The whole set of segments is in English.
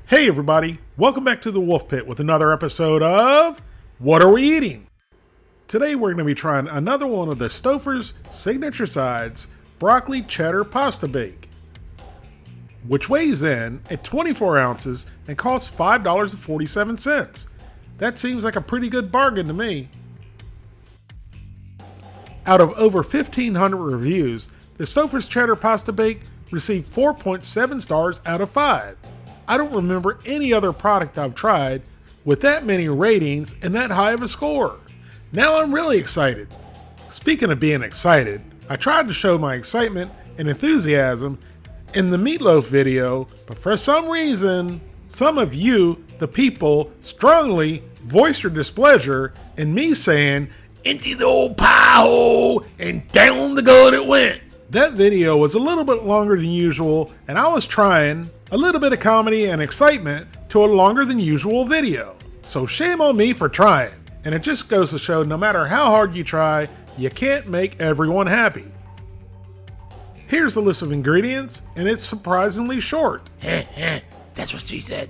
Hey everybody, welcome back to the Wolf Pit with another episode of What Are We Eating? Today we're going to be trying another one of the Stouffer's signature sides, broccoli cheddar pasta bake, which weighs in at 24 ounces and costs $5.47. That seems like a pretty good bargain to me. Out of over 1,500 reviews, the Stouffer's cheddar pasta bake received 4.7 stars out of 5. I don't remember any other product I've tried with that many ratings and that high of a score. Now I'm really excited. Speaking of being excited, I tried to show my excitement and enthusiasm in the meatloaf video, but for some reason, some of you, the people, strongly voiced your displeasure in me saying, "Into the old pie hole and down the gullet it went." That video was a little bit longer than usual, and I was trying a little bit of comedy and excitement to a longer than usual video. So shame on me for trying. And it just goes to show no matter how hard you try, you can't make everyone happy. Here's the list of ingredients, and it's surprisingly short. That's what she said.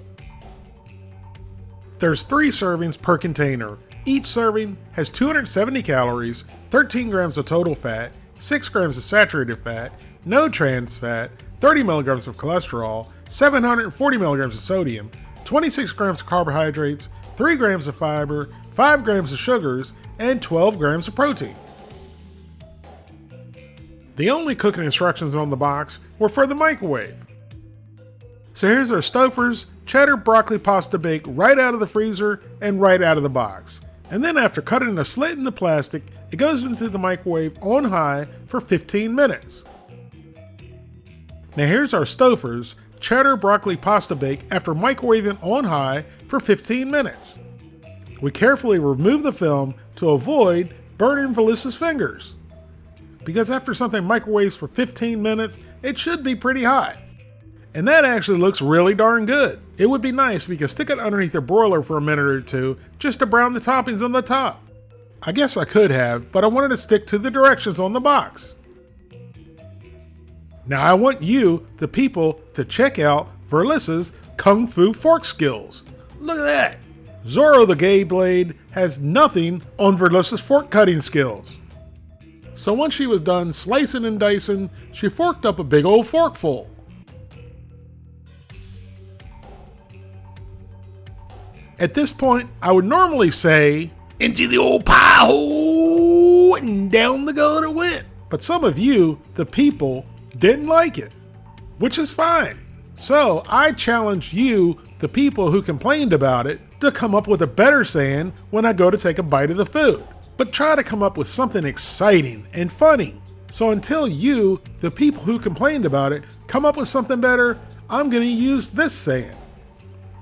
There's 3 servings per container. Each serving has 270 calories, 13 grams of total fat, 6 grams of saturated fat, no trans fat, 30 milligrams of cholesterol, 740 milligrams of sodium, 26 grams of carbohydrates, 3 grams of fiber, 5 grams of sugars, and 12 grams of protein. The only cooking instructions on the box were for the microwave. So here's our Stouffer's cheddar broccoli pasta bake right out of the freezer and right out of the box. And then after cutting a slit in the plastic, it goes into the microwave on high for 15 minutes. Now here's our Stouffer's cheddar broccoli pasta bake after microwaving on high for 15 minutes. We carefully remove the film to avoid burning Velissa's fingers, because after something microwaves for 15 minutes, it should be pretty hot. And that actually looks really darn good. It would be nice if we could stick it underneath the broiler for a minute or two just to brown the toppings on the top. I guess I could have, but I wanted to stick to the directions on the box. Now I want you, the people, to check out Velissa's Kung Fu fork skills. Look at that! Zorro the Gay Blade has nothing on Velissa's fork cutting skills. So once she was done slicing and dicing, she forked up a big old forkful. At this point, I would normally say, "Into the old pie hole and down the gullet it went." But some of you, the people, didn't like it, which is fine. So I challenge you, the people who complained about it, to come up with a better saying when I go to take a bite of the food. But try to come up with something exciting and funny. So until you, the people who complained about it, come up with something better, I'm going to use this saying.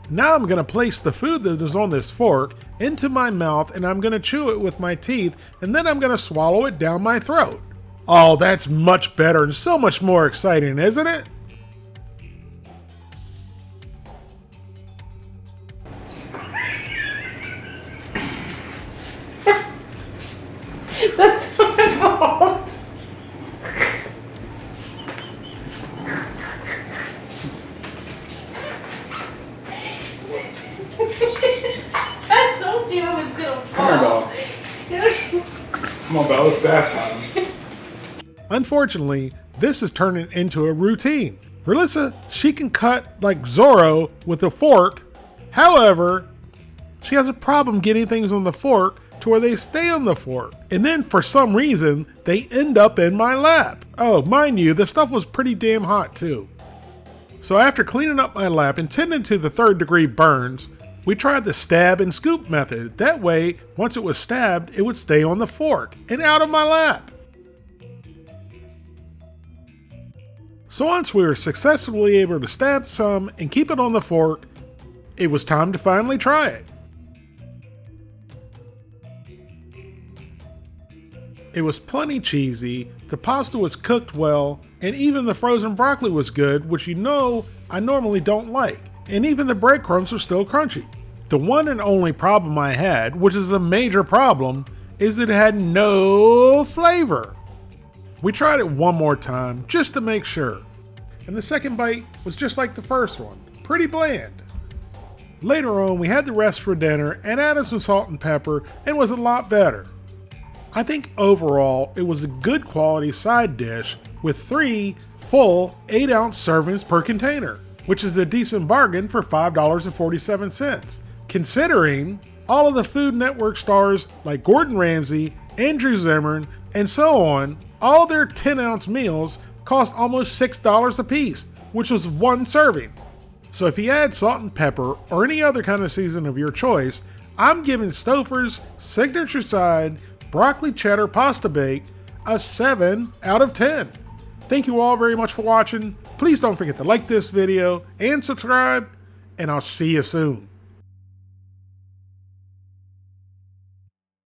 Now I'm going to place the food that is on this fork into my mouth, and I'm going to chew it with my teeth, and then I'm going to swallow it down my throat. Oh, that's much better and so much more exciting, isn't it? That's not my fault. I told you I was gonna fall. Come here, dog. Come on, Bella, it's bath time. Unfortunately, this is turning into a routine. Velissa, she can cut like Zorro with a fork. However, she has a problem getting things on the fork to where they stay on the fork. And then for some reason, they end up in my lap. Oh, mind you, the stuff was pretty damn hot too. So after cleaning up my lap and tending to the 3rd-degree burns, we tried the stab and scoop method. That way, once it was stabbed, it would stay on the fork and out of my lap. So once we were successfully able to stab some and keep it on the fork, it was time to finally try it. It was plenty cheesy, the pasta was cooked well, and even the frozen broccoli was good, which you know I normally don't like, and even the breadcrumbs were still crunchy. The one and only problem I had, which is a major problem, is that it had no flavor. We tried it one more time just to make sure, and the second bite was just like the first one, pretty bland. Later on, we had the rest for dinner and added some salt and pepper and was a lot better. I think overall it was a good quality side dish with 3 full 8-ounce servings per container, which is a decent bargain for $5.47, considering all of the Food Network stars like Gordon Ramsay, Andrew Zimmern, and so on, all their 10-ounce meals cost almost $6 a piece, which was 1 serving. So if you add salt and pepper or any other kind of seasoning of your choice, I'm giving Stouffer's signature side broccoli cheddar pasta bake a 7 out of 10. Thank you all very much for watching. Please don't forget to like this video and subscribe, and I'll see you soon.